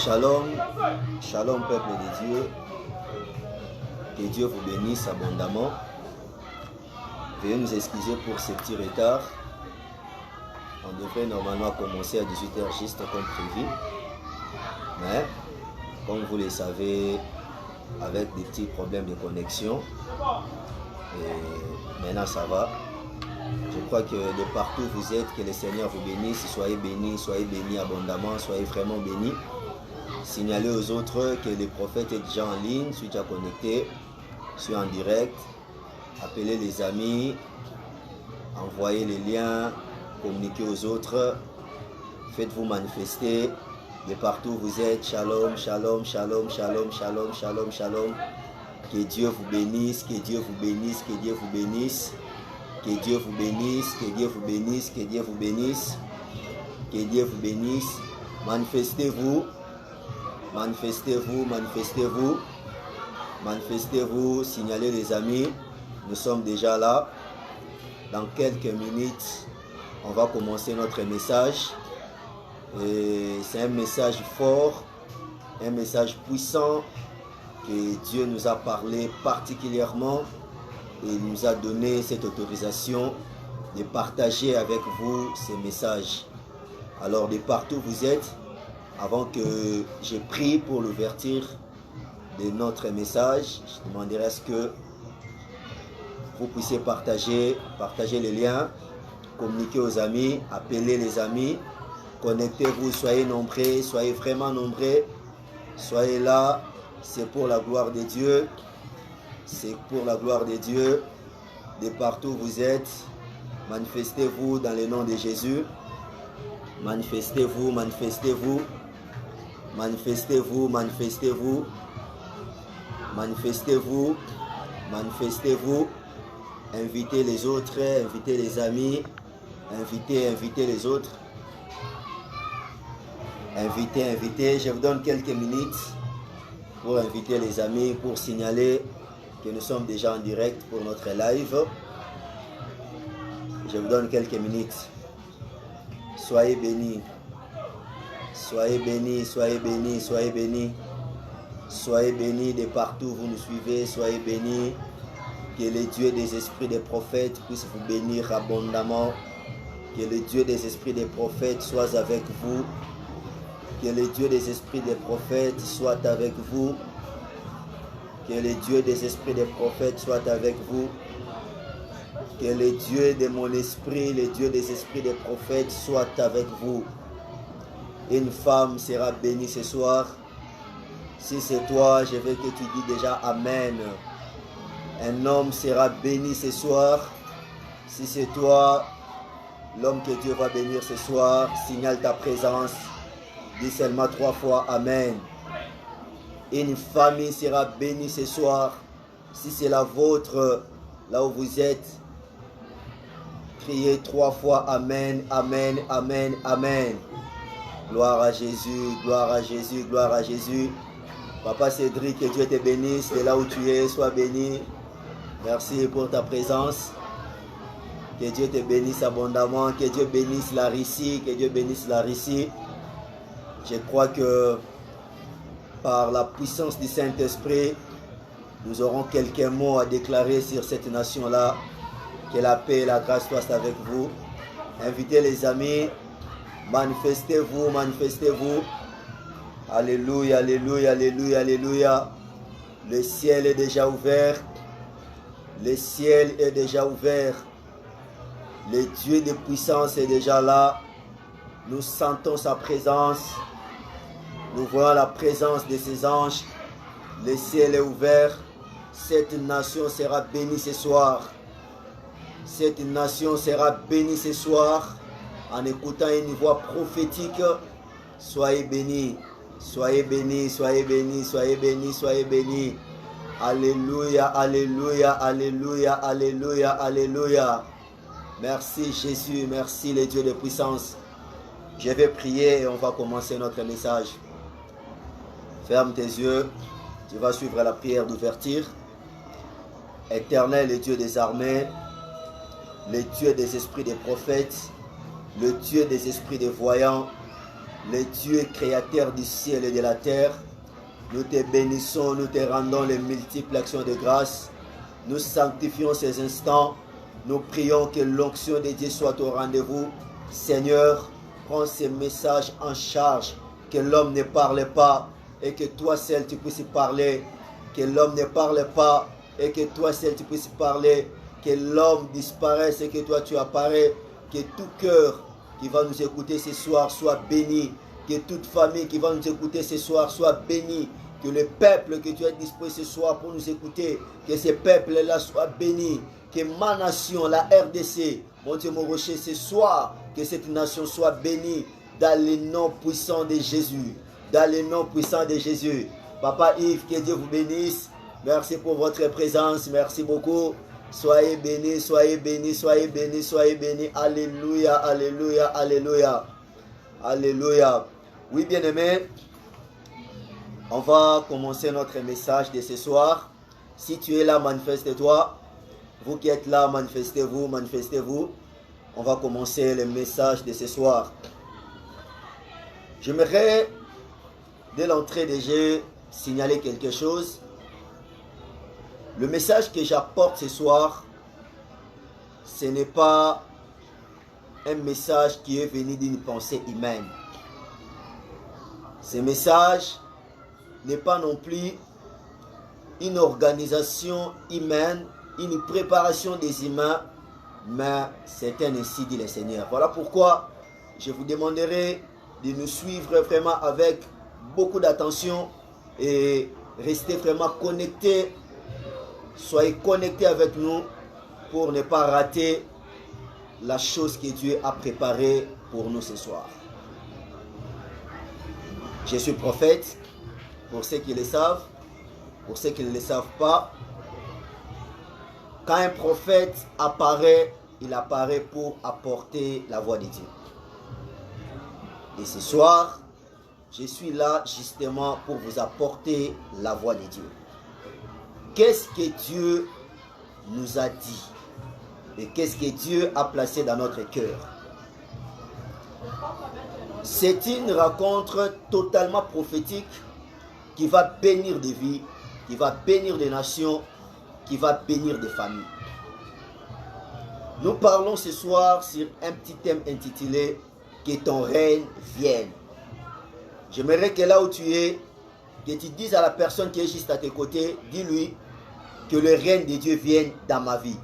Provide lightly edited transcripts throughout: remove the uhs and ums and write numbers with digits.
Shalom, shalom peuple de Dieu, que Dieu vous bénisse abondamment. Veuillez nous excuser pour ce petit retard. On devrait normalement commencer à 18h juste comme prévu. Mais, comme vous le savez, avec des petits problèmes de connexion, et maintenant ça va. Je crois que de partout où vous êtes, que le Seigneur vous bénisse, soyez bénis abondamment, soyez vraiment bénis. Signalez aux autres que le prophète est déjà en ligne, je suis déjà connecté, je suis en direct. Appelez les amis, envoyez les liens, communiquez aux autres, faites-vous manifester de partout où vous êtes. Shalom, shalom, shalom, shalom, shalom, shalom, shalom. Que Dieu vous bénisse, que Dieu vous bénisse, que Dieu vous bénisse. Que Dieu vous bénisse, que Dieu vous bénisse, que Dieu vous bénisse, que Dieu vous bénisse. Manifestez-vous, manifestez-vous, manifestez-vous, manifestez-vous, signalez les amis. Nous sommes déjà là. Dans quelques minutes, on va commencer notre message. Et c'est un message fort, un message puissant que Dieu nous a parlé particulièrement. Et il nous a donné cette autorisation de partager avec vous ces messages. Alors de partout où vous êtes, avant que je prie pour l'ouverture de notre message, je demanderai à ce que vous puissiez partager les liens, communiquer aux amis, appeler les amis, connectez-vous, soyez nombreux, soyez vraiment nombreux, soyez là, c'est pour la gloire de Dieu. C'est pour la gloire de Dieu. De partout où vous êtes, manifestez-vous dans le nom de Jésus. Manifestez-vous, manifestez-vous. Manifestez-vous, manifestez-vous. Manifestez-vous, manifestez-vous. Invitez les autres, invitez les amis. Invitez les autres. Invitez. Je vous donne quelques minutes pour inviter les amis, pour signaler que nous sommes déjà en direct pour notre live. Je vous donne quelques minutes. Soyez bénis. Soyez bénis, soyez bénis, soyez bénis. Soyez bénis de partout où vous nous suivez. Soyez bénis. Que le Dieu des esprits des prophètes puisse vous bénir abondamment. Que le Dieu des esprits des prophètes soit avec vous. Que le Dieu des esprits des prophètes soit avec vous. Que le Dieu des esprits des prophètes soit avec vous. Que le Dieu de mon esprit, le Dieu des esprits des prophètes soit avec vous. Une femme sera bénie ce soir. Si c'est toi, je veux que tu dis déjà Amen. Un homme sera béni ce soir. Si c'est toi, l'homme que Dieu va bénir ce soir, signale ta présence. Dis seulement 3 fois Amen. Une famille sera bénie ce soir. Si c'est la vôtre, là où vous êtes, criez 3 fois Amen, Amen, Amen, Amen. Gloire à Jésus, gloire à Jésus, gloire à Jésus. Papa Cédric, que Dieu te bénisse. De là où tu es, sois béni. Merci pour ta présence. Que Dieu te bénisse abondamment. Que Dieu bénisse la Russie. Que Dieu bénisse la Russie. Je crois que par la puissance du Saint-Esprit, nous aurons quelques mots à déclarer sur cette nation-là. Que la paix et la grâce soient avec vous. Invitez les amis. Manifestez-vous, manifestez-vous. Alléluia, alléluia, alléluia, alléluia. Le ciel est déjà ouvert. Le ciel est déjà ouvert. Le Dieu de puissance est déjà là. Nous sentons sa présence. Nous voyons la présence de ses anges. Le ciel est ouvert. Cette nation sera bénie ce soir. Cette nation sera bénie ce soir en écoutant une voix prophétique. Soyez bénis. Soyez bénis, soyez bénis, soyez bénis, soyez bénis. Alléluia, alléluia, alléluia, alléluia, alléluia. Merci Jésus, merci les dieux de puissance. Je vais prier et on va commencer notre message. Ferme tes yeux, tu vas suivre la prière d'ouverture. Éternel et Dieu des armées, le Dieu des esprits des prophètes, le Dieu des esprits des voyants, le Dieu créateur du ciel et de la terre. Nous te bénissons, nous te rendons les multiples actions de grâce. Nous sanctifions ces instants. Nous prions que l'onction de Dieu soit au rendez-vous. Seigneur, prends ces messages en charge. Que l'homme ne parle pas et que toi seul tu puisses parler. Que l'homme ne parle pas et que toi seul tu puisses parler. Que l'homme disparaisse et que toi tu apparais. Que tout cœur qui va nous écouter ce soir soit béni. Que toute famille qui va nous écouter ce soir soit bénie. Que le peuple que tu as disposé ce soir pour nous écouter, que ce peuple-là soit béni. Que ma nation, la RDC, mon Dieu, mon rocher, ce soir, que cette nation soit bénie dans le nom puissant de Jésus. Dans le nom puissant de Jésus. Papa Yves, que Dieu vous bénisse. Merci pour votre présence. Merci beaucoup. Soyez bénis, soyez bénis, soyez bénis, soyez bénis. Alléluia, alléluia, alléluia. Alléluia. Oui, bien-aimés, on va commencer notre message de ce soir. Si tu es là, manifeste-toi. Vous qui êtes là, manifestez-vous, manifestez-vous. On va commencer le message de ce soir. J'aimerais, dès l'entrée de jeu, signaler quelque chose. Le message que j'apporte ce soir, ce n'est pas un message qui est venu d'une pensée humaine. Ce message n'est pas non plus une organisation humaine, une préparation des humains, mais c'est un ainsi dit le Seigneur. Voilà pourquoi je vous demanderai de nous suivre vraiment avec beaucoup d'attention et rester vraiment connectés. Soyez connectés avec nous pour ne pas rater la chose que Dieu a préparée pour nous ce soir. Je suis prophète, pour ceux qui le savent, pour ceux qui ne le savent pas. Quand un prophète apparaît, il apparaît pour apporter la voix de Dieu. Et ce soir, je suis là justement pour vous apporter la voix de Dieu. Qu'est-ce que Dieu nous a dit? Et qu'est-ce que Dieu a placé dans notre cœur? C'est une rencontre totalement prophétique qui va bénir des vies, qui va bénir des nations, qui va bénir des familles. Nous parlons ce soir sur un petit thème intitulé « Que ton règne vienne ». J'aimerais que là où tu es, que tu dises à la personne qui est juste à tes côtés, dis-lui que le règne de Dieu vienne dans ma vie.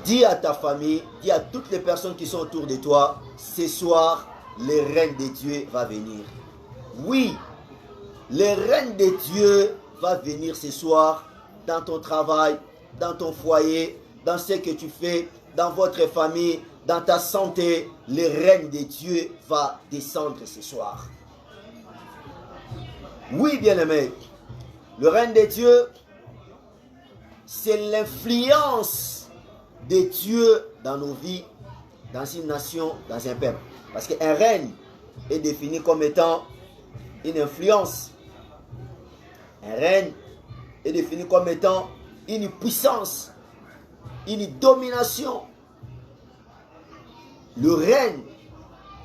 Dis à ta famille, dis à toutes les personnes qui sont autour de toi, ce soir, le règne de Dieu va venir. Oui, le règne de Dieu va venir ce soir dans ton travail, dans ton foyer, dans ce que tu fais, dans votre famille, dans ta santé. Le règne de Dieu va descendre ce soir. Oui, bien-aimé, le règne de Dieu, c'est l'influence de Dieu dans nos vies, dans une nation, dans un peuple. Parce qu'un règne est défini comme étant une influence. Un règne est défini comme étant une puissance, une domination. Le règne,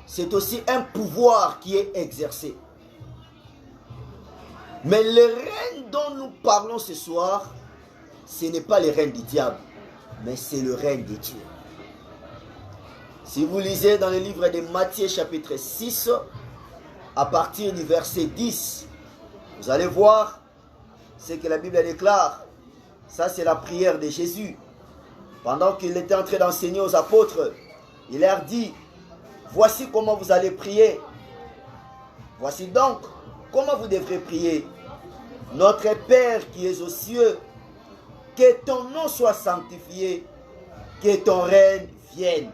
c'est aussi un pouvoir qui est exercé. Mais le règne dont nous parlons ce soir, ce n'est pas le règne du diable, mais c'est le règne de Dieu. Si vous lisez dans le livre de Matthieu chapitre 6, à partir du verset 10, vous allez voir ce que la Bible déclare. Ça, c'est la prière de Jésus. Pendant qu'il était en train d'enseigner aux apôtres, il leur dit, voici comment vous allez prier. Voici donc comment vous devrez prier. Notre Père qui es aux cieux, que ton nom soit sanctifié, que ton règne vienne,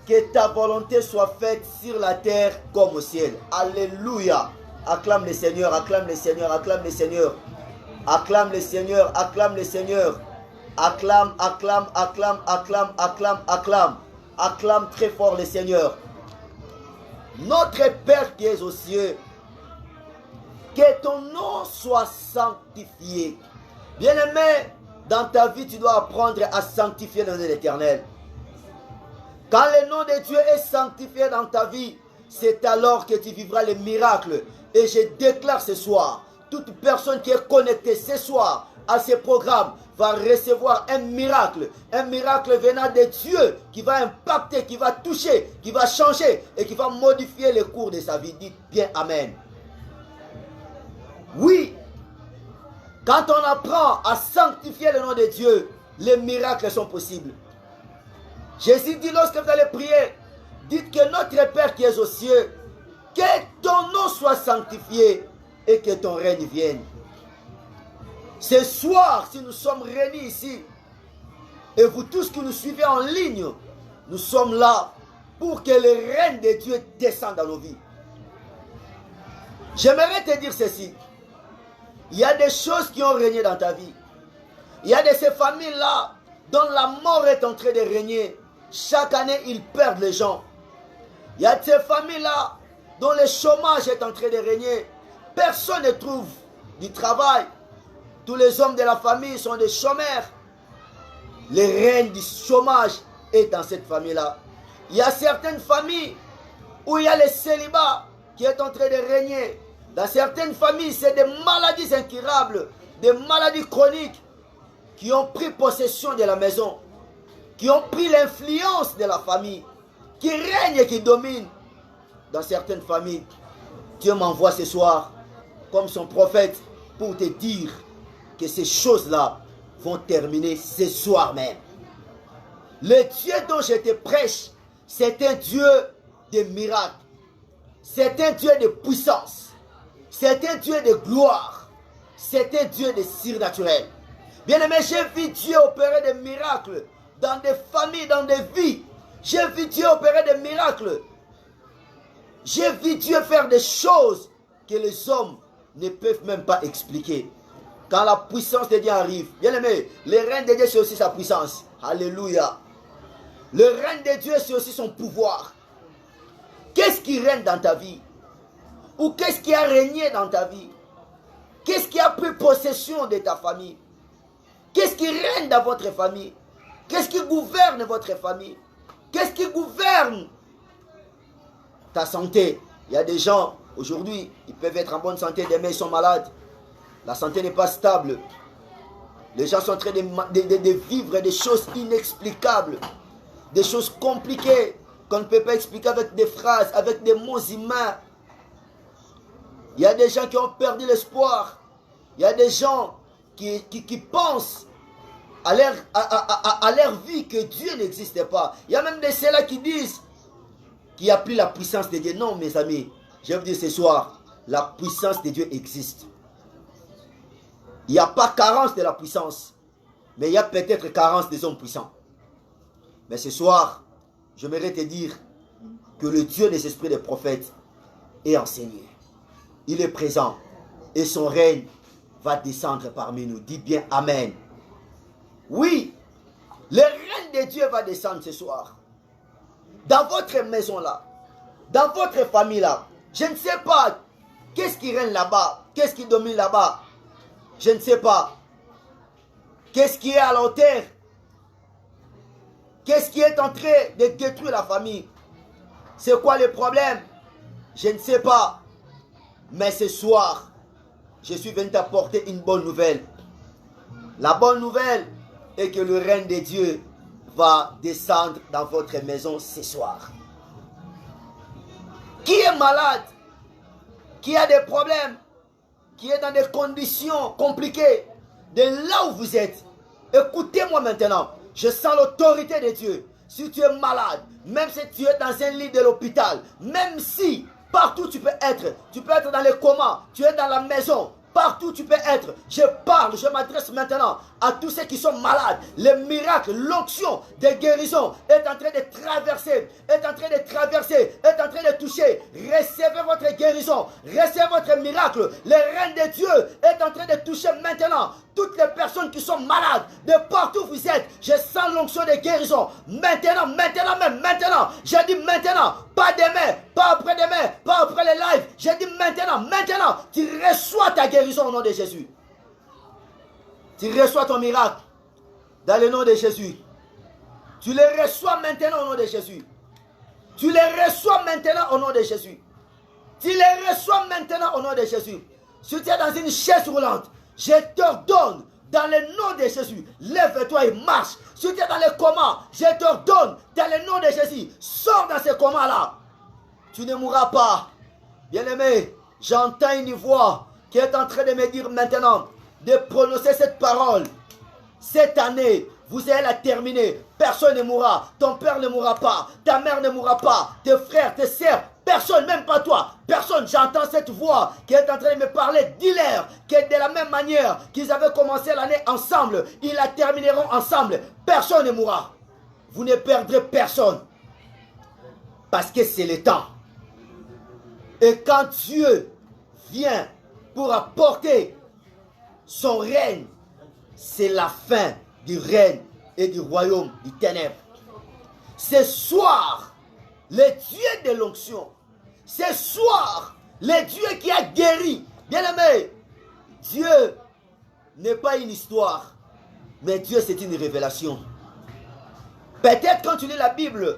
que ta volonté soit faite sur la terre comme au ciel. Alléluia. Acclame le Seigneur, acclame le Seigneur, acclame le Seigneur. Acclame le Seigneur, acclame le Seigneur. Acclame, acclame, acclame, acclame, acclame, acclame. Acclame très fort le Seigneur. Notre Père qui es aux cieux, que ton nom soit sanctifié. Bien-aimé, dans ta vie, tu dois apprendre à sanctifier le nom de l'Éternel. Quand le nom de Dieu est sanctifié dans ta vie, c'est alors que tu vivras les miracles. Et je déclare ce soir, toute personne qui est connectée ce soir à ce programme va recevoir un miracle venant de Dieu qui va impacter, qui va toucher, qui va changer et qui va modifier le cours de sa vie. Dites bien Amen. Oui, quand on apprend à sanctifier le nom de Dieu, les miracles sont possibles. Jésus dit lorsque vous allez prier, dites que notre Père qui est aux cieux, que ton nom soit sanctifié et que ton règne vienne. Ce soir, si nous sommes réunis ici, et vous tous qui nous suivez en ligne, nous sommes là pour que le règne de Dieu descende dans nos vies. J'aimerais te dire ceci. Il y a des choses qui ont régné dans ta vie. Il y a de ces familles-là dont la mort est en train de régner. Chaque année, ils perdent les gens. Il y a de ces familles-là dont le chômage est en train de régner. Personne ne trouve du travail. Tous les hommes de la famille sont des chômeurs. Le règne du chômage est dans cette famille-là. Il y a certaines familles où il y a le célibat qui est en train de régner. Dans certaines familles, c'est des maladies incurables, des maladies chroniques qui ont pris possession de la maison, qui ont pris l'influence de la famille, qui règnent et qui dominent. Dans certaines familles, Dieu m'envoie ce soir comme son prophète pour te dire que ces choses-là vont terminer ce soir même. Le Dieu dont je te prêche, c'est un Dieu de miracles. C'est un Dieu de puissance. C'est un Dieu de gloire. C'est un Dieu de surnaturel. Bien-aimé, j'ai vu Dieu opérer des miracles dans des familles, dans des vies. J'ai vu Dieu opérer des miracles. J'ai vu Dieu faire des choses que les hommes ne peuvent même pas expliquer. Quand la puissance de Dieu arrive, bien aimé, le règne de Dieu c'est aussi sa puissance. Alléluia. Le règne de Dieu c'est aussi son pouvoir. Qu'est-ce qui règne dans ta vie? Ou qu'est-ce qui a régné dans ta vie? Qu'est-ce qui a pris possession de ta famille? Qu'est-ce qui règne dans votre famille? Qu'est-ce qui gouverne votre famille? Qu'est-ce qui gouverne ta santé? Il y a des gens, aujourd'hui, ils peuvent être en bonne santé, demain ils sont malades. La santé n'est pas stable. Les gens sont en train de vivre des choses inexplicables. Des choses compliquées qu'on ne peut pas expliquer avec des phrases, avec des mots humains. Il y a des gens qui ont perdu l'espoir. Il y a des gens qui pensent à leur vie que Dieu n'existe pas. Il y a même des ceux-là qui disent qu'il n'y a plus la puissance de Dieu. Non, mes amis, je vais vous dire ce soir, la puissance de Dieu existe. Il n'y a pas carence de la puissance, mais il y a peut-être carence des hommes puissants. Mais ce soir, j'aimerais te dire que le Dieu des esprits des prophètes est enseigné. Il est présent et son règne va descendre parmi nous. Dis bien Amen. Oui, le règne de Dieu va descendre ce soir. Dans votre maison là, dans votre famille là, je ne sais pas qu'est-ce qui règne là-bas, qu'est-ce qui domine là-bas. Je ne sais pas. Qu'est-ce qui est à l'auteur? Qu'est-ce qui est en train de détruire la famille? C'est quoi le problème? Je ne sais pas. Mais ce soir, je suis venu t'apporter une bonne nouvelle. La bonne nouvelle est que le règne de Dieu va descendre dans votre maison ce soir. Qui est malade? Qui a des problèmes? Qui est dans des conditions compliquées? De là où vous êtes, écoutez-moi maintenant. Je sens l'autorité de Dieu. Si tu es malade, même si tu es dans un lit de l'hôpital, même si partout tu peux être dans les comas, tu es dans la maison, partout tu peux être. Je parle, je m'adresse maintenant à tous ceux qui sont malades. Le miracle, l'onction de guérison est en train de traverser, est en train de toucher. Recevez votre guérison, recevez votre miracle. Le règne de Dieu est en train de toucher maintenant toutes les personnes qui sont malades, de partout où vous êtes. Je sens l'onction de guérison. Maintenant, maintenant. J'ai dit maintenant, pas demain, pas après-demain, pas après les lives. J'ai dit maintenant. Tu reçois ta guérison au nom de Jésus. Tu reçois ton miracle dans le nom de Jésus. Tu les reçois maintenant au nom de Jésus. Tu les reçois maintenant au nom de Jésus. Tu les reçois maintenant au nom de Jésus. Si tu es dans une chaise roulante, je t'ordonne, dans le nom de Jésus, lève-toi et marche. Si tu es dans le coma, je t'ordonne, dans le nom de Jésus, sors dans ce coma-là. Tu ne mourras pas. Bien-aimé, j'entends une voix qui est en train de me dire maintenant de prononcer cette parole. Cette année, vous allez la terminer. Personne ne mourra. Ton père ne mourra pas. Ta mère ne mourra pas. Tes frères, tes sœurs, personne, même pas toi. Personne. J'entends cette voix qui est en train de me parler. Dis-leur que de la même manière qu'ils avaient commencé l'année ensemble, ils la termineront ensemble. Personne ne mourra. Vous ne perdrez personne. Parce que c'est le temps. Et quand Dieu vient pour apporter son règne, c'est la fin du règne et du royaume du ténèbre. Ce soir, le Dieu de l'onction, ce soir, le Dieu qui a guéri, bien-aimé, Dieu n'est pas une histoire, mais Dieu c'est une révélation. Peut-être quand tu lis la Bible,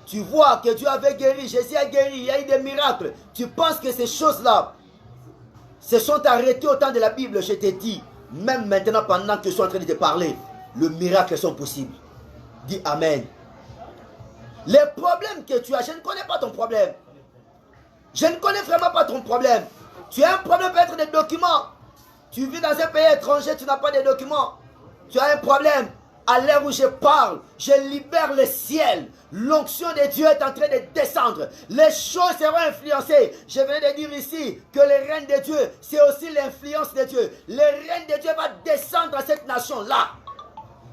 tu vois que Dieu avait guéri, Jésus a guéri, il y a eu des miracles. Tu penses que ces choses-là se sont arrêtées au temps de la Bible. Je t'ai dit, même maintenant pendant que je suis en train de te parler, les miracles sont possibles. Dis Amen. Les problèmes que tu as, je ne connais pas ton problème. Je ne connais vraiment pas ton problème. Tu as un problème peut-être des documents. Tu vis dans un pays étranger, tu n'as pas de documents. Tu as un problème. À l'heure où je parle, je libère le ciel. L'onction de Dieu est en train de descendre. Les choses seront influencées. Je venais de dire ici que le règne de Dieu, c'est aussi l'influence de Dieu. Le règne de Dieu va descendre à cette nation-là.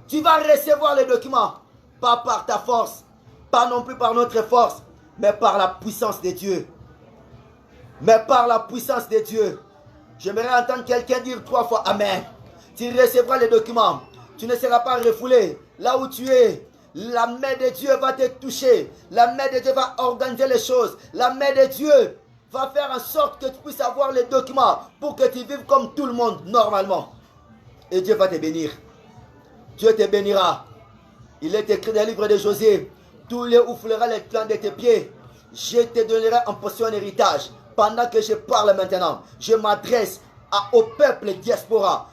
Tu vas recevoir les documents. Pas par ta force, pas non plus par notre force, mais par la puissance de Dieu. Mais par la puissance de Dieu. J'aimerais entendre quelqu'un dire 3 fois Amen. Tu recevras les documents. Tu ne seras pas refoulé. Là où tu es, la main de Dieu va te toucher. La main de Dieu va organiser les choses. La main de Dieu va faire en sorte que tu puisses avoir les documents pour que tu vives comme tout le monde normalement. Et Dieu va te bénir. Dieu te bénira. Il est écrit dans le livre de Josué, tous les oufleras les plans de tes pieds. Je te donnerai en possession un héritage. Pendant que je parle maintenant, je m'adresse au peuple diaspora.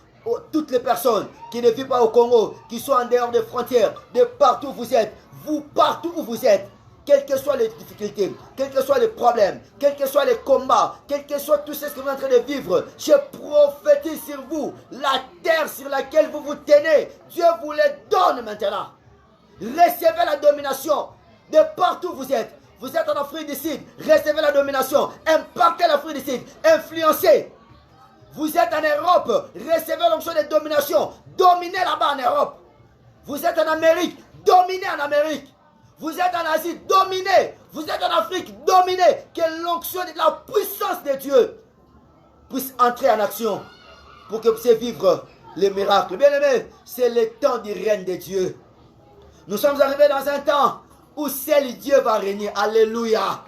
Toutes les personnes qui ne vivent pas au Congo, qui sont en dehors des frontières, de partout où vous êtes, vous partout où vous êtes, quelles que soient les difficultés, quels que soient les problèmes, quels que soient les combats, quel que soit tout ce que vous êtes en train de vivre, je prophétise sur vous, la terre sur laquelle vous vous tenez, Dieu vous les donne maintenant. Recevez la domination de partout où vous êtes. Vous êtes en Afrique du Sud, recevez la domination, impactez l'Afrique du Sud, influencez. Vous êtes en Europe, recevez l'onction de domination. Dominez là-bas en Europe. Vous êtes en Amérique, dominez en Amérique. Vous êtes en Asie, dominez. Vous êtes en Afrique, dominez. Que l'onction de la puissance de Dieu puisse entrer en action pour que vous puissiez vivre les miracles. Bien aimé, c'est le temps du règne de Dieu. Nous sommes arrivés dans un temps où seul Dieu va régner. Alléluia.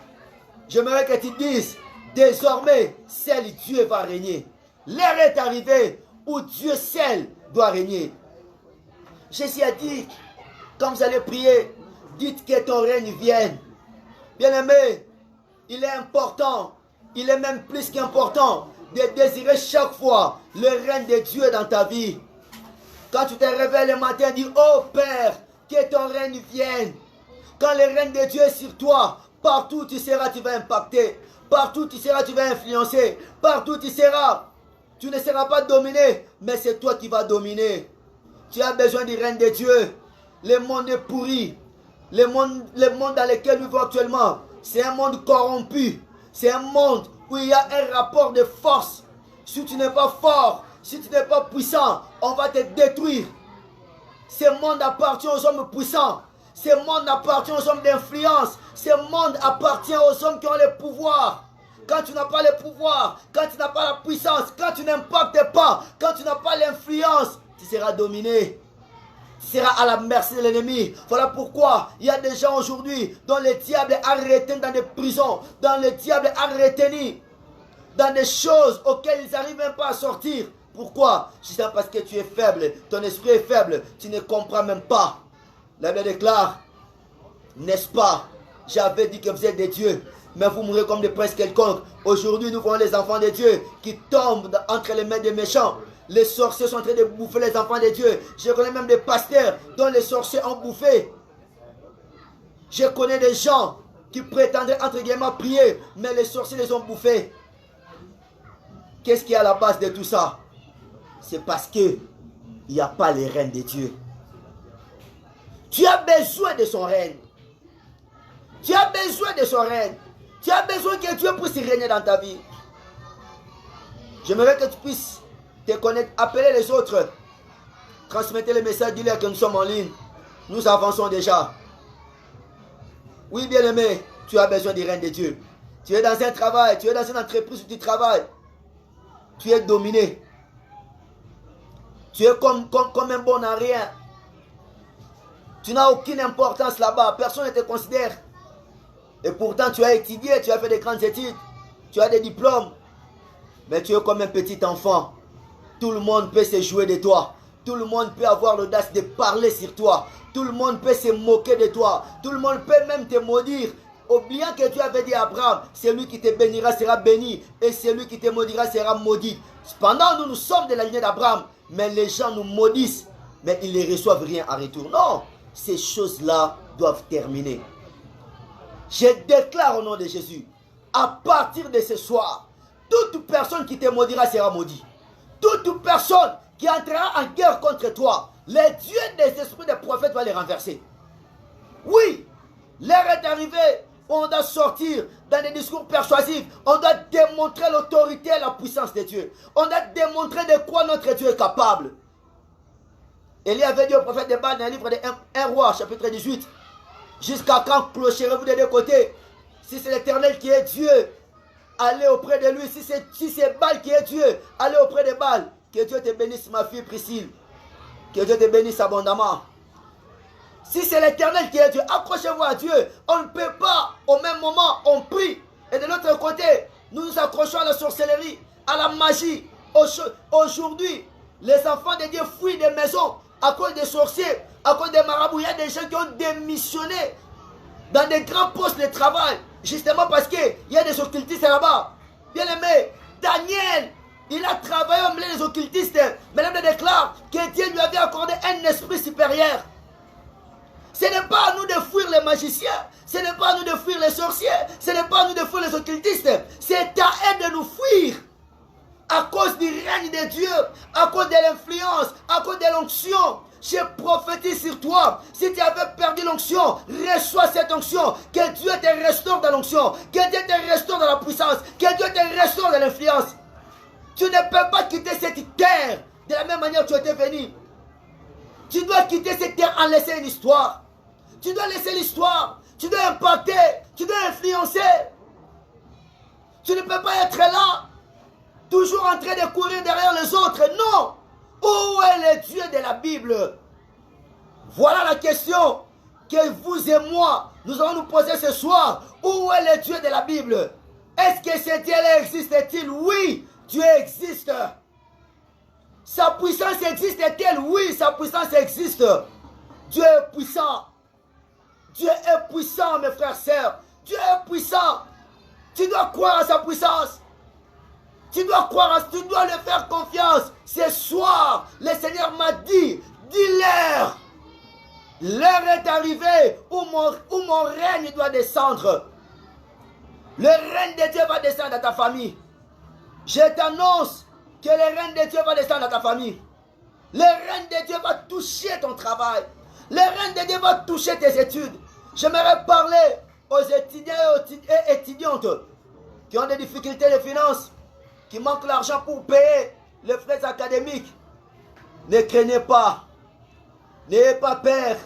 J'aimerais que tu dises, désormais, seul Dieu va régner. L'heure est arrivée où Dieu seul doit régner. Jésus a dit, quand vous allez prier, dites que ton règne vienne. Bien-aimé, il est important, il est même plus qu'important de désirer chaque fois le règne de Dieu dans ta vie. Quand tu te réveilles le matin, dis, oh Père, que ton règne vienne. Quand le règne de Dieu est sur toi, partout où tu seras, tu vas impacter. Partout où tu seras, tu vas influencer. Partout où tu seras, tu ne seras pas dominé, mais c'est toi qui vas dominer. Tu as besoin du règne de Dieu. Le monde est pourri. Le monde dans lequel nous vivons actuellement, c'est un monde corrompu. C'est un monde où il y a un rapport de force. Si tu n'es pas fort, si tu n'es pas puissant, on va te détruire. Ce monde appartient aux hommes puissants. Ce monde appartient aux hommes d'influence. Ce monde appartient aux hommes qui ont le pouvoir. Quand tu n'as pas le pouvoir, quand tu n'as pas la puissance, quand tu n'impactes pas, quand tu n'as pas l'influence, tu seras dominé. Tu seras à la merci de l'ennemi. Voilà pourquoi il y a des gens aujourd'hui dont le diable est arrêté dans des prisons, dont le diable est arrêté dans des choses auxquelles ils n'arrivent même pas à sortir. Pourquoi? C'est ça parce que tu es faible, ton esprit est faible, tu ne comprends même pas. La Bible déclare, n'est-ce pas, j'avais dit que vous êtes des dieux, mais vous mourrez comme des princes quelconques. Aujourd'hui, nous voyons les enfants de Dieu qui tombent entre les mains des méchants. Les sorciers sont en train de bouffer les enfants de Dieu. Je connais même des pasteurs dont les sorciers ont bouffé. Je connais des gens qui prétendaient entre guillemets prier, mais les sorciers les ont bouffés. Qu'est-ce qui est à la base de tout ça? C'est parce que il n'y a pas les règnes de Dieu. Tu as besoin de son règne. Tu as besoin de son règne. Tu as besoin que Dieu puisse régner dans ta vie. J'aimerais que tu puisses te connaître, appeler les autres. Transmettez le message, dis-leur que nous sommes en ligne. Nous avançons déjà. Oui, bien-aimé, tu as besoin du règne de Dieu. Tu es dans un travail, tu es dans une entreprise où tu travailles. Tu es dominé. Tu es comme un bon à rien. Tu n'as aucune importance là-bas. Personne ne te considère. Et pourtant, tu as étudié, tu as fait des grandes études. Tu as des diplômes. Mais tu es comme un petit enfant. Tout le monde peut se jouer de toi. Tout le monde peut avoir l'audace de parler sur toi. Tout le monde peut se moquer de toi. Tout le monde peut même te maudire. Oubliant que Dieu avait dit à Abraham, celui qui te bénira sera béni et celui qui te maudira sera maudit. Cependant, nous sommes de la lignée d'Abraham, mais les gens nous maudissent, mais ils ne reçoivent rien en retour. Non, ces choses-là doivent terminer. Je déclare au nom de Jésus, à partir de ce soir, toute personne qui te maudira sera maudite. Toute personne qui entrera en guerre contre toi, les dieux des esprits des prophètes vont les renverser. Oui, l'heure est arrivée. On doit sortir dans des discours persuasifs. On doit démontrer l'autorité et la puissance de Dieu. On doit démontrer de quoi notre Dieu est capable. Élie avait dit au prophète de Baal dans le livre de 1 roi, chapitre 18. Jusqu'à quand clocherez-vous des deux côtés? Si c'est l'Éternel qui est Dieu, allez auprès de lui. Si c'est Baal qui est Dieu, allez auprès de Baal. Que Dieu te bénisse, ma fille Priscille. Que Dieu te bénisse abondamment. Si c'est l'Éternel qui est Dieu, accrochez-vous à Dieu. On ne peut pas, au même moment, on prie. Et de l'autre côté, nous nous accrochons à la sorcellerie, à la magie. Aujourd'hui, les enfants de Dieu fuient des maisons à cause des sorciers, à cause des marabouts. Il y a des gens qui ont démissionné dans des grands postes de travail, justement parce qu'il y a des occultistes là-bas. Bien aimé, Daniel, il a travaillé au milieu des occultistes. Mais l'homme déclare que Dieu lui avait accordé un esprit supérieur. Ce n'est pas à nous de fuir les magiciens. Ce n'est pas à nous de fuir les sorciers. Ce n'est pas à nous de fuir les occultistes. C'est à eux de nous fuir. À cause du règne de Dieu. À cause de l'influence. À cause de l'onction. Je prophétise sur toi. Si tu avais perdu l'onction, reçois cette onction. Que Dieu te restaure dans l'onction. Que Dieu te restaure dans la puissance. Que Dieu te restaure dans l'influence. Tu ne peux pas quitter cette terre de la même manière que tu étais venu. Tu dois quitter cette terre en laissant une histoire. Tu dois laisser l'histoire. Tu dois impacter. Tu dois influencer. Tu ne peux pas être là, toujours en train de courir derrière les autres. Non. Où est le Dieu de la Bible? Voilà la question que vous et moi, nous allons nous poser ce soir. Où est le Dieu de la Bible? Est-ce que ce Dieu-là existe-t-il? Oui, Dieu existe. Sa puissance existe-t-elle? Oui, sa puissance existe. Dieu est puissant. Dieu est puissant, mes frères et sœurs. Dieu est puissant. Tu dois croire à sa puissance. Tu dois le faire confiance. Ce soir, le Seigneur m'a dit, dis-leur, l'heure est arrivée où mon règne doit descendre. Le règne de Dieu va descendre dans ta famille. Je t'annonce que le règne de Dieu va descendre dans ta famille. Le règne de Dieu va toucher ton travail. Le règne de Dieu va toucher tes études. J'aimerais parler aux étudiants et étudiantes qui ont des difficultés de finances, qui manquent l'argent pour payer les frais académiques. Ne craignez pas. N'ayez pas peur.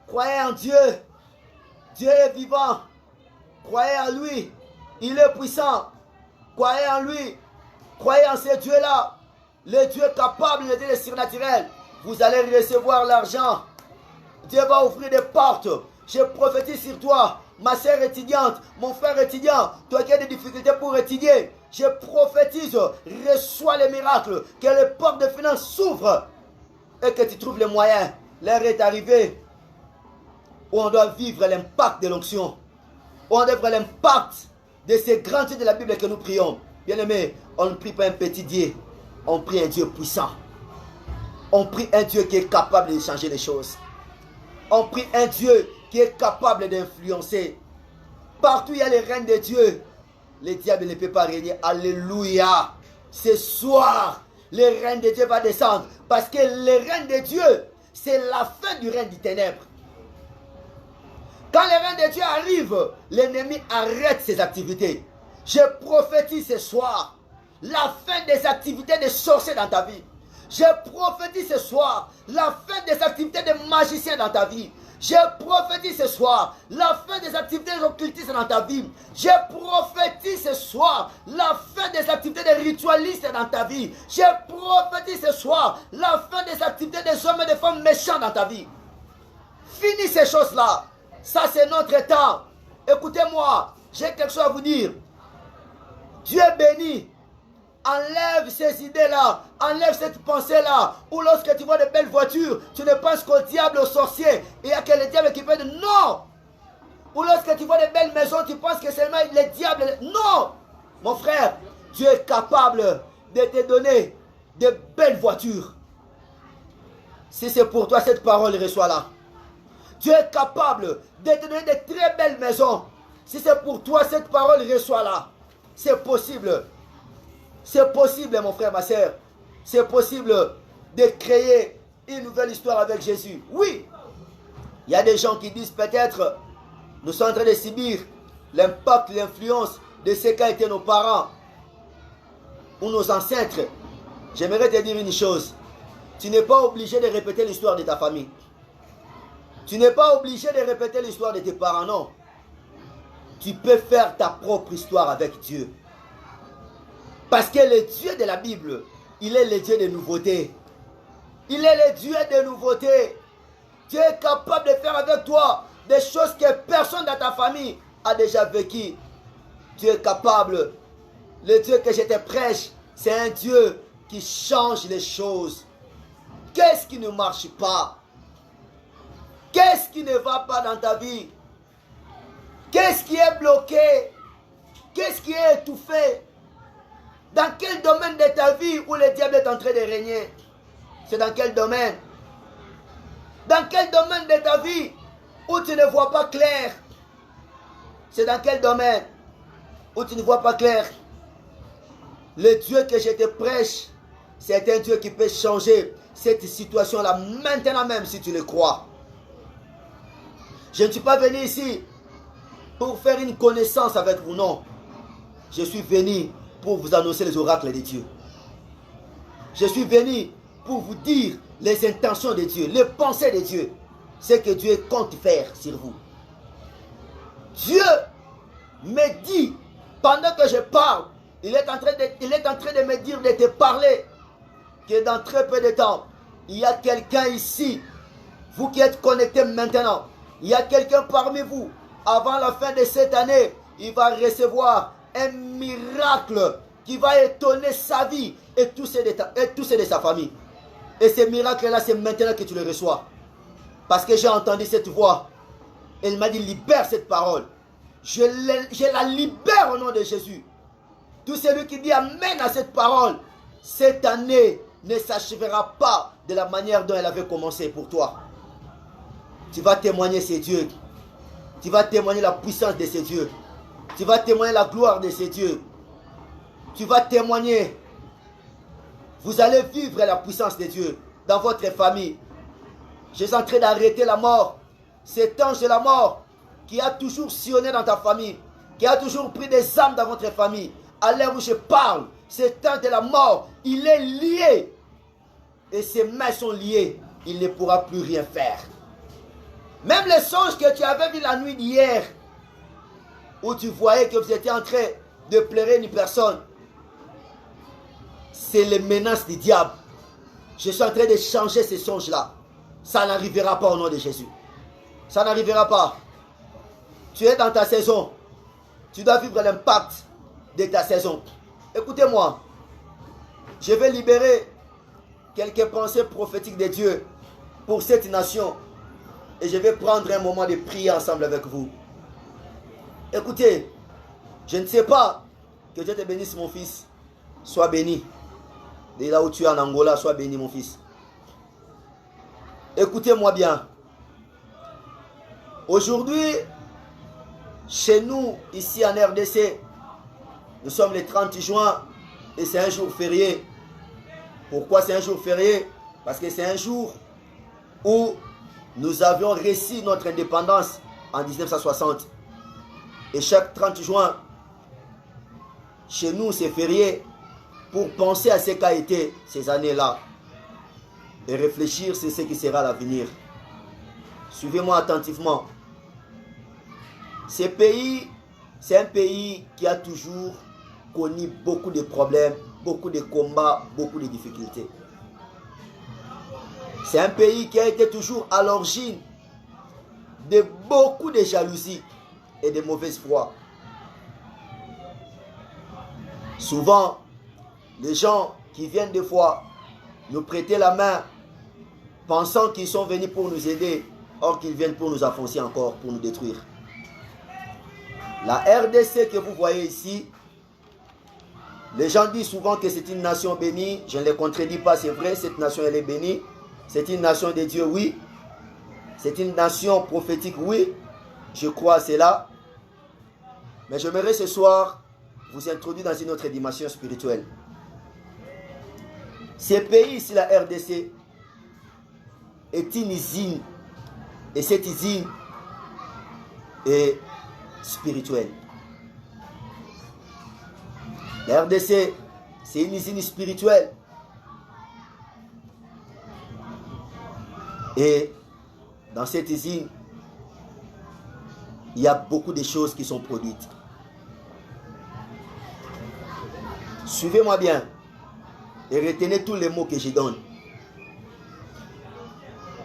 Croyez en Dieu. Dieu est vivant. Croyez en lui. Il est puissant. Croyez en lui. Croyez en ce Dieu-là. Le Dieu capable de le surnaturel. Vous allez recevoir l'argent. Dieu va ouvrir des portes. Je prophétise sur toi, ma soeur étudiante, mon frère étudiant, toi qui as des difficultés pour étudier. Je prophétise, reçois les miracles, que les portes de finances s'ouvrent et que tu trouves les moyens. L'heure est arrivée. où on doit vivre l'impact de l'onction, où on doit vivre l'impact de ces grands dieux de la Bible que nous prions. Bien-aimés, on ne prie pas un petit Dieu, on prie un Dieu puissant. On prie un Dieu qui est capable de changer les choses. On prie un Dieu qui est capable d'influencer. Partout où il y a les reines de Dieu, le diable ne peut pas régner. Alléluia. Ce soir, le règne de Dieu va descendre. Parce que le règne de Dieu, c'est la fin du règne des ténèbres. Quand le règne de Dieu arrive, l'ennemi arrête ses activités. Je prophétise ce soir la fin des activités de sorciers dans ta vie. Je prophétise ce soir la fin des activités de magiciens dans ta vie. Je prophétise ce soir la fin des activités occultistes dans ta vie. Je prophétise ce soir la fin des activités des ritualistes dans ta vie. Je prophétise ce soir la fin des activités des hommes et des femmes méchants dans ta vie. Finis ces choses-là. Ça, c'est notre temps. Écoutez-moi, j'ai quelque chose à vous dire. Dieu béni. Enlève ces idées-là, enlève cette pensée-là, ou lorsque tu vois de belles voitures, tu ne penses qu'au diable, au sorcier, et il n'y a que le diable qui peut dire non. Ou lorsque tu vois de belles maisons, tu penses que seulement le diable, non. Mon frère, Dieu est capable de te donner de belles voitures. Si c'est pour toi, cette parole reçoit là. Dieu est capable de te donner de très belles maisons. Si c'est pour toi, cette parole reçoit là. C'est possible. C'est possible, mon frère, ma soeur. C'est possible de créer une nouvelle histoire avec Jésus. Oui, il y a des gens qui disent peut-être nous sommes en train de subir l'impact, l'influence de ce qu'a été nos parents ou nos ancêtres. J'aimerais te dire une chose. Tu n'es pas obligé de répéter l'histoire de ta famille. Tu n'es pas obligé de répéter l'histoire de tes parents, non. Tu peux faire ta propre histoire avec Dieu. Parce que le Dieu de la Bible, il est le Dieu de nouveauté. Il est le Dieu de nouveauté. Dieu est capable de faire avec toi des choses que personne dans ta famille a déjà vécues. Dieu est capable. Le Dieu que je te prêche, c'est un Dieu qui change les choses. Qu'est-ce qui ne marche pas? Qu'est-ce qui ne va pas dans ta vie? Qu'est-ce qui est bloqué? Qu'est-ce qui est étouffé? Dans quel domaine de ta vie où le diable est en train de régner? C'est dans quel domaine? Dans quel domaine de ta vie où tu ne vois pas clair? C'est dans quel domaine où tu ne vois pas clair? Le Dieu que je te prêche, c'est un Dieu qui peut changer cette situation-là maintenant même si tu le crois. Je ne suis pas venu ici pour faire une connaissance avec vous, non. Je suis venu pour vous annoncer les oracles de Dieu. Je suis venu pour vous dire les intentions de Dieu, les pensées de Dieu, ce que Dieu compte faire sur vous. Dieu me dit, pendant que je parle, il est en train de me dire, de te parler, que dans très peu de temps, il y a quelqu'un ici, vous qui êtes connectés maintenant, il y a quelqu'un parmi vous, avant la fin de cette année, il va recevoir un miracle qui va étonner sa vie et tous ceux de sa famille. Et ce miracle-là, c'est maintenant que tu le reçois. Parce que j'ai entendu cette voix. Elle m'a dit, libère cette parole. Je la libère au nom de Jésus. Tout celui qui dit amen à cette parole, cette année ne s'achèvera pas de la manière dont elle avait commencé pour toi. Tu vas témoigner ces dieux. Tu vas témoigner la puissance de ces dieux. Tu vas témoigner la gloire de ces dieux. Tu vas témoigner. Vous allez vivre la puissance de Dieu dans votre famille. Je suis en train d'arrêter la mort. Cet ange de la mort qui a toujours sillonné dans ta famille, qui a toujours pris des âmes dans votre famille. À l'heure où je parle, cet ange de la mort, il est lié. Et ses mains sont liées. Il ne pourra plus rien faire. Même les songes que tu avais vus la nuit d'hier, où tu voyais que vous étiez en train de pleurer une personne, c'est les menaces du diable. Je suis en train de changer ces songes-là. Ça n'arrivera pas au nom de Jésus. Ça n'arrivera pas. Tu es dans ta saison. Tu dois vivre l'impact de ta saison. Écoutez-moi. Je vais libérer quelques pensées prophétiques de Dieu pour cette nation et je vais prendre un moment de prier ensemble avec vous. Écoutez, je ne sais pas, que Dieu te bénisse mon fils, sois béni. De là où tu es en Angola, sois béni mon fils. Écoutez-moi bien. Aujourd'hui, chez nous, ici en RDC, nous sommes le 30 juin et c'est un jour férié. Pourquoi c'est un jour férié? Parce que c'est un jour où nous avions réussi notre indépendance en 1960. Et chaque 30 juin, chez nous, c'est férié pour penser à ce qu'a été ces années-là et réfléchir sur ce qui sera l'avenir. Suivez-moi attentivement. Ce pays, c'est un pays qui a toujours connu beaucoup de problèmes, beaucoup de combats, beaucoup de difficultés. C'est un pays qui a été toujours à l'origine de beaucoup de jalousie et de mauvaise foi. Souvent, les gens qui viennent des fois nous prêter la main, pensant qu'ils sont venus pour nous aider, or qu'ils viennent pour nous enfoncer encore, pour nous détruire. La RDC que vous voyez ici, les gens disent souvent que c'est une nation bénie. Je ne les contredis pas, c'est vrai, cette nation elle est bénie. C'est une nation de Dieu, oui. C'est une nation prophétique, oui. Je crois à cela. Mais j'aimerais ce soir vous introduire dans une autre dimension spirituelle. Ce pays ici, la RDC, est une usine. Et cette usine est spirituelle. La RDC, c'est une usine spirituelle. Et dans cette usine, il y a beaucoup de choses qui sont produites. Suivez-moi bien et retenez tous les mots que je donne.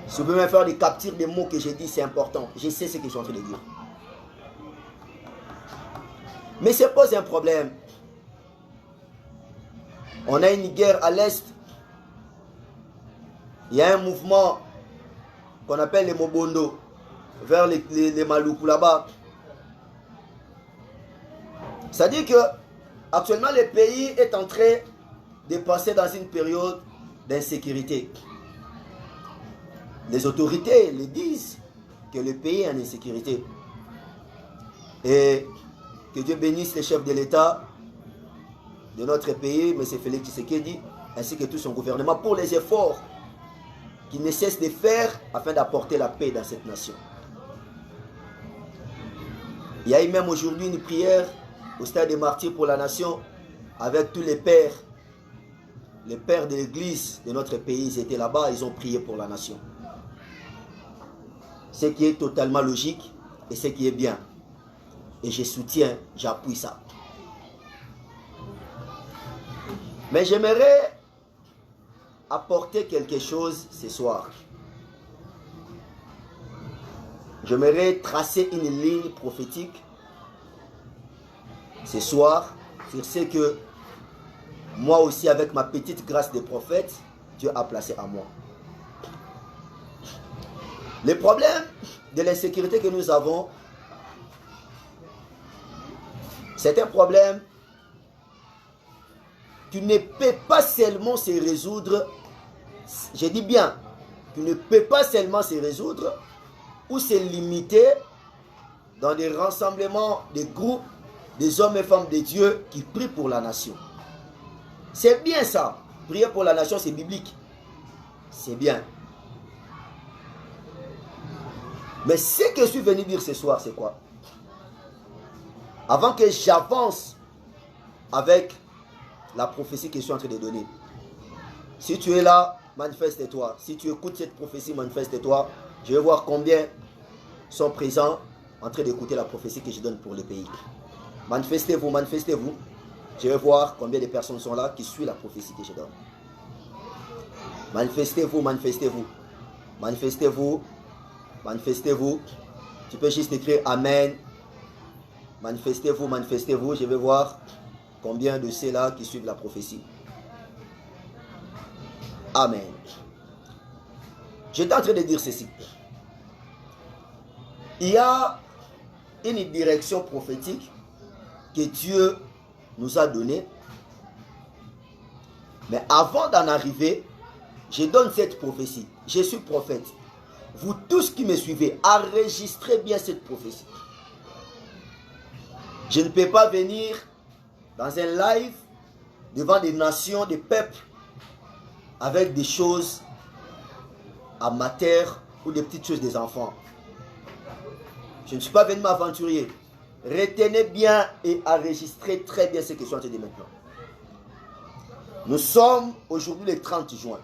Si vous pouvez me faire des captures des mots que je dis, c'est important. Je sais ce que je suis en train de dire. Mais ça pose un problème. On a une guerre à l'est. Il y a un mouvement qu'on appelle les Mobondo, vers les Maluku là-bas. C'est-à-dire que actuellement le pays est en train de passer dans une période d'insécurité. Les autorités le disent que le pays est en insécurité. Et que Dieu bénisse les chefs de l'État de notre pays, M. Félix Tshisekedi, ainsi que tout son gouvernement pour les efforts qu'il ne cesse de faire afin d'apporter la paix dans cette nation. Il y a eu même aujourd'hui une prière au stade des martyrs pour la nation avec tous les pères de l'église de notre pays. Ils étaient là-bas, ils ont prié pour la nation. Ce qui est totalement logique et ce qui est bien. Et je soutiens, j'appuie ça. Mais j'aimerais apporter quelque chose ce soir. J'aimerais tracer une ligne prophétique ce soir sur ce que moi aussi, avec ma petite grâce de prophète, Dieu a placé à moi. Le problème de l'insécurité que nous avons, c'est un problème qui ne peut pas seulement se résoudre, je dis bien, qui ne peut pas seulement se résoudre ou se limiter dans des rassemblements, des groupes, des hommes et femmes de Dieu qui prient pour la nation. C'est bien ça. Prier pour la nation, c'est biblique. C'est bien. Mais ce que je suis venu dire ce soir, c'est quoi? Avant que j'avance avec la prophétie que je suis en train de donner. Si tu es là, manifeste-toi. Si tu écoutes cette prophétie, manifeste-toi. Je vais voir combien sont présents en train d'écouter la prophétie que je donne pour le pays. Manifestez-vous, manifestez-vous. Je vais voir combien de personnes sont là qui suivent la prophétie que je donne. Manifestez-vous, manifestez-vous. Manifestez-vous, manifestez-vous. Tu peux juste écrire Amen. Manifestez-vous, manifestez-vous. Je vais voir combien de ceux-là qui suivent la prophétie. Amen. J'étais en train de dire ceci. Il y a une direction prophétique que Dieu nous a donnée. Mais avant d'en arriver, je donne cette prophétie. Je suis prophète. Vous tous qui me suivez, enregistrez bien cette prophétie. Je ne peux pas venir dans un live devant des nations, des peuples, avec des choses amateurs ou des petites choses des enfants. Je ne suis pas venu m'aventurer. Retenez bien et enregistrez très bien ce que je suis en train de dire maintenant. Nous sommes aujourd'hui le 30 juin.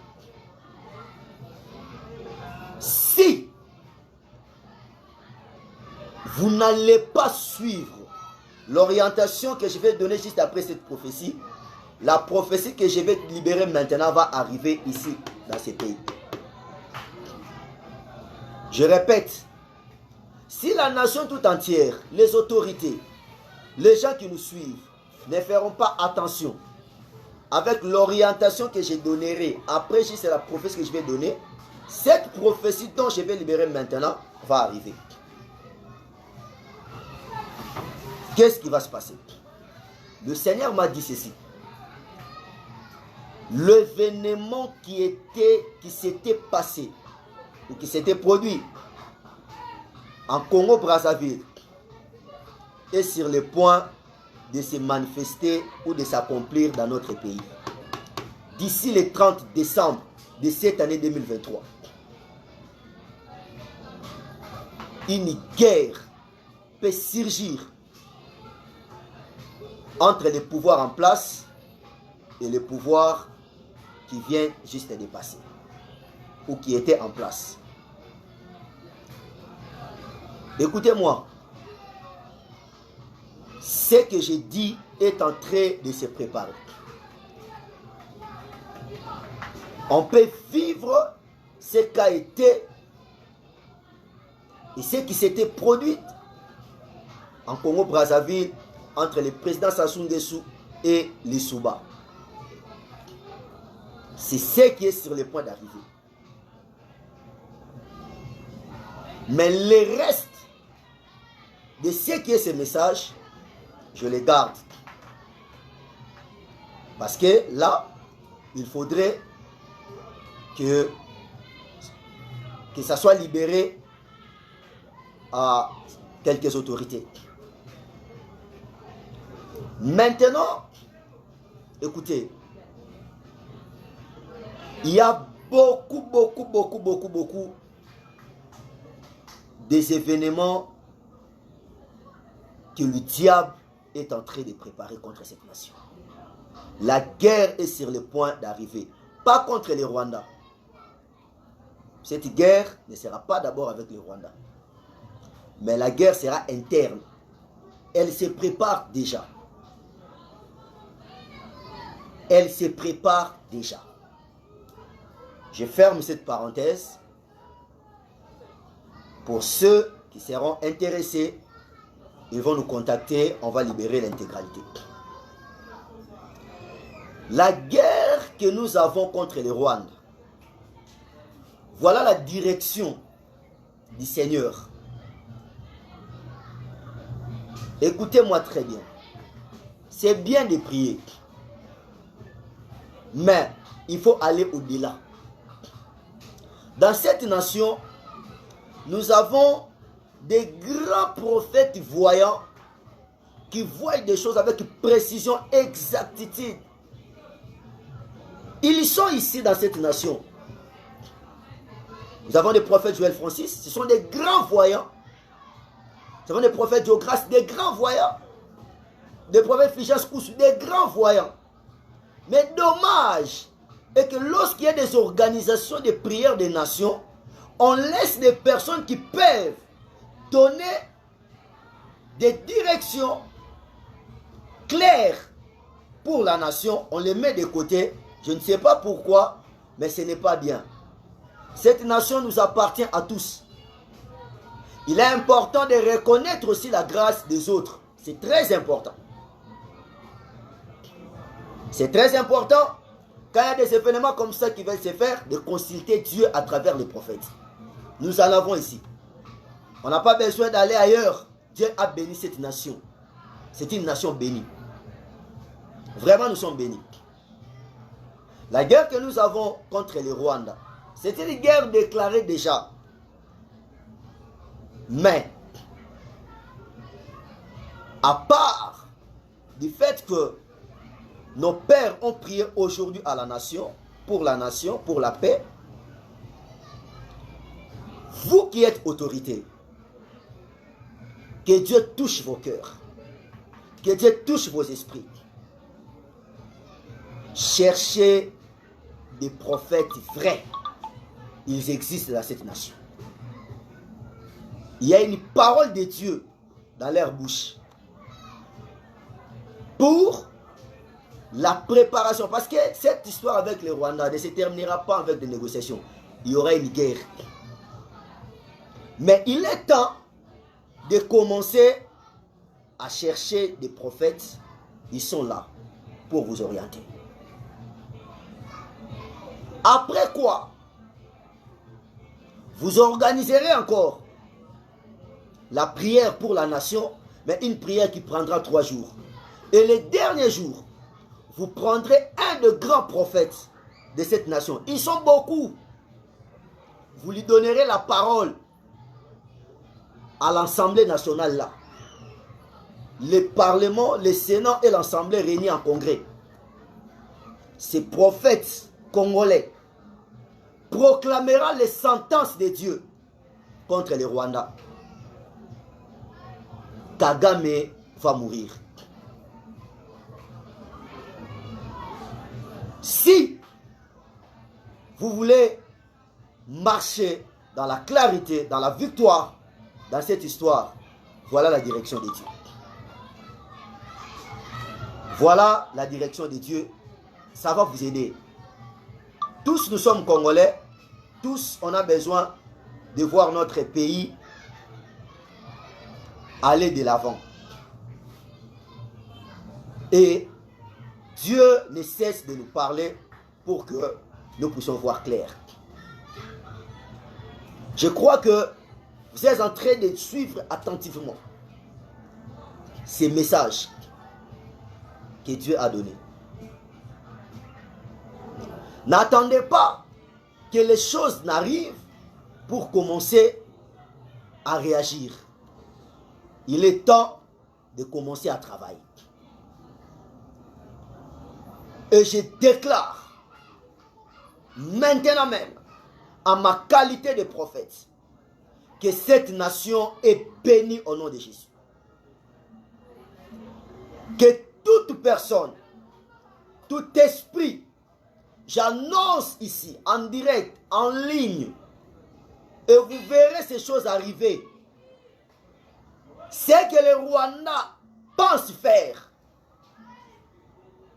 Si vous n'allez pas suivre l'orientation que je vais donner juste après cette prophétie, la prophétie que je vais libérer maintenant va arriver ici, dans ces pays. Je répète, si la nation tout entière, les autorités, les gens qui nous suivent, ne feront pas attention avec l'orientation que je donnerai, après juste la prophétie que je vais donner, cette prophétie dont je vais libérer maintenant va arriver. Qu'est-ce qui va se passer? Le Seigneur m'a dit ceci. L'événement qui s'était passé ou qui s'était produit en Congo-Brazzaville est sur le point de se manifester ou de s'accomplir dans notre pays. D'ici le 30 décembre de cette année 2023, une guerre peut surgir entre les pouvoirs en place et les pouvoirs qui viennent juste de passer ou qui étaient en place. Écoutez-moi, ce que j'ai dit est en train de se préparer. On peut vivre ce qui a été et ce qui s'était produit en Congo-Brazzaville entre le président Sassou Nguesso et les Souba. C'est ce qui est sur le point d'arriver. Mais le reste de ce qui est ce message, je les garde. Parce que là, il faudrait que ça soit libéré à quelques autorités. Maintenant, écoutez, il y a beaucoup des événements que le diable est en train de préparer contre cette nation. La guerre est sur le point d'arriver. Pas contre les Rwandais. Cette guerre ne sera pas d'abord avec les Rwandais. Mais la guerre sera interne. Elle se prépare déjà. Elle se prépare déjà. Je ferme cette parenthèse. Pour ceux qui seront intéressés, ils vont nous contacter, on va libérer l'intégralité. La guerre que nous avons contre les Rwandais, voilà la direction du Seigneur. Écoutez-moi très bien. C'est bien de prier. Mais il faut aller au-delà. Dans cette nation, nous avons des grands prophètes voyants qui voient des choses avec précision, exactitude. Ils sont ici dans cette nation. Nous avons des prophètes Joël Francis, ce sont des grands voyants. Nous avons des prophètes Diogras, des grands voyants. Des prophètes Fichas Koussou, des grands voyants. Mais dommage est que lorsqu'il y a des organisations de prière des nations, on laisse des personnes qui peuvent donner des directions claires pour la nation, on les met de côté. Je ne sais pas pourquoi, mais ce n'est pas bien. Cette nation nous appartient à tous. Il est important de reconnaître aussi la grâce des autres. C'est très important. C'est très important, quand il y a des événements comme ça qui veulent se faire, de consulter Dieu à travers les prophètes. Nous en avons ici. On n'a pas besoin d'aller ailleurs. Dieu a béni cette nation. C'est une nation bénie. Vraiment, nous sommes bénis. La guerre que nous avons contre le Rwanda, c'est une guerre déclarée déjà. Mais, à part du fait que nos pères ont prié aujourd'hui à la nation, pour la paix, vous qui êtes autorité, que Dieu touche vos cœurs, que Dieu touche vos esprits. Cherchez des prophètes vrais. Ils existent dans cette nation. Il y a une parole de Dieu dans leur bouche pour la préparation. Parce que cette histoire avec le Rwanda ne se terminera pas avec des négociations. Il y aura une guerre. Mais il est temps de commencer à chercher des prophètes. Ils sont là pour vous orienter. Après quoi, vous organiserez encore la prière pour la nation, mais une prière qui prendra 3 jours. Et les derniers jours, vous prendrez un de grands prophètes de cette nation. Ils sont beaucoup. Vous lui donnerez la parole à l'Assemblée nationale là. Le Parlement, le Sénat et l'Assemblée réunis en congrès. Ces prophètes congolais proclamera les sentences de Dieu contre le Rwanda. Kagame va mourir. Si vous voulez marcher dans la clarté, dans la victoire, dans cette histoire, voilà la direction de Dieu. Voilà la direction de Dieu. Ça va vous aider. Tous nous sommes Congolais. Tous on a besoin de voir notre pays aller de l'avant. Et Dieu ne cesse de nous parler pour que nous puissions voir clair. Je crois que vous êtes en train de suivre attentivement ces messages que Dieu a donnés. N'attendez pas que les choses n'arrivent pour commencer à réagir. Il est temps de commencer à travailler. Et je déclare maintenant même, en ma qualité de prophète, que cette nation est bénie au nom de Jésus. Que toute personne, tout esprit, j'annonce ici, en direct, en ligne, et vous verrez ces choses arriver. Ce que le Rwanda pense faire,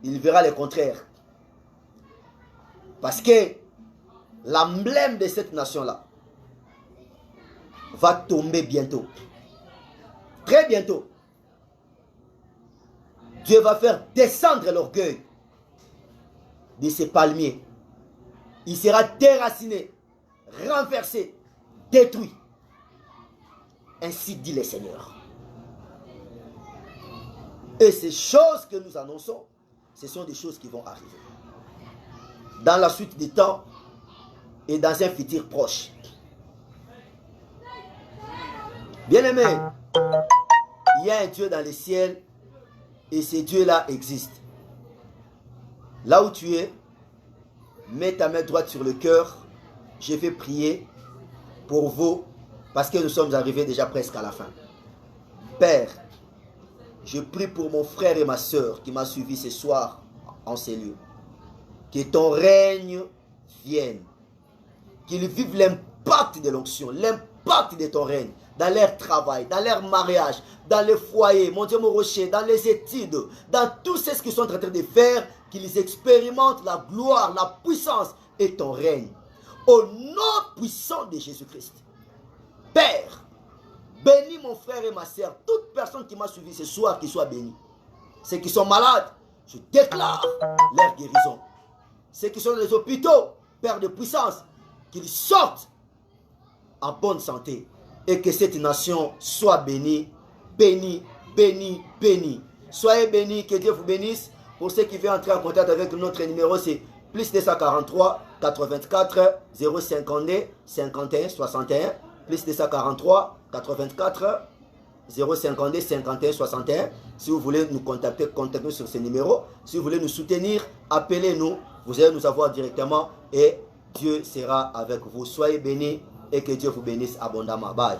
il verra le contraire. Parce que l'emblème de cette nation-là va tomber bientôt. Très bientôt. Dieu va faire descendre l'orgueil de ces palmiers. Il sera déraciné, renversé, détruit. Ainsi dit le Seigneur. Et ces choses que nous annonçons, ce sont des choses qui vont arriver. Dans la suite du temps et dans un futur proche. Bien-aimé, il y a un Dieu dans les ciels et ce Dieu-là existe. Là où tu es, mets ta main droite sur le cœur. Je vais prier pour vous parce que nous sommes arrivés déjà presque à la fin. Père, je prie pour mon frère et ma soeur qui m'a suivi ce soir en ces lieux. Que ton règne vienne. Qu'ils vivent l'impact de l'onction, l'impact de ton règne dans leur travail, dans leur mariage, dans les foyers, mon Dieu mon rocher, dans les études, dans tout ce qu'ils sont en train de faire, qu'ils expérimentent la gloire, la puissance et ton règne. Au nom puissant de Jésus-Christ. Père, bénis mon frère et ma soeur, toute personne qui m'a suivi ce soir, qui soit bénie. Ceux qui sont malades, je déclare leur guérison. Ceux qui sont dans les hôpitaux, Père de puissance, qu'ils sortent en bonne santé et que cette nation soit bénie, bénie, bénie, bénie. Soyez bénis, que Dieu vous bénisse. Pour ceux qui veulent entrer en contact avec notre numéro, c'est plus 243 84 052 51 61. Plus 243 84 052 51 61. Si vous voulez nous contacter, contactez-nous sur ce numéro. Si vous voulez nous soutenir, appelez-nous. Vous allez nous avoir directement et Dieu sera avec vous. Soyez bénis et que Dieu vous bénisse abondamment. Bye.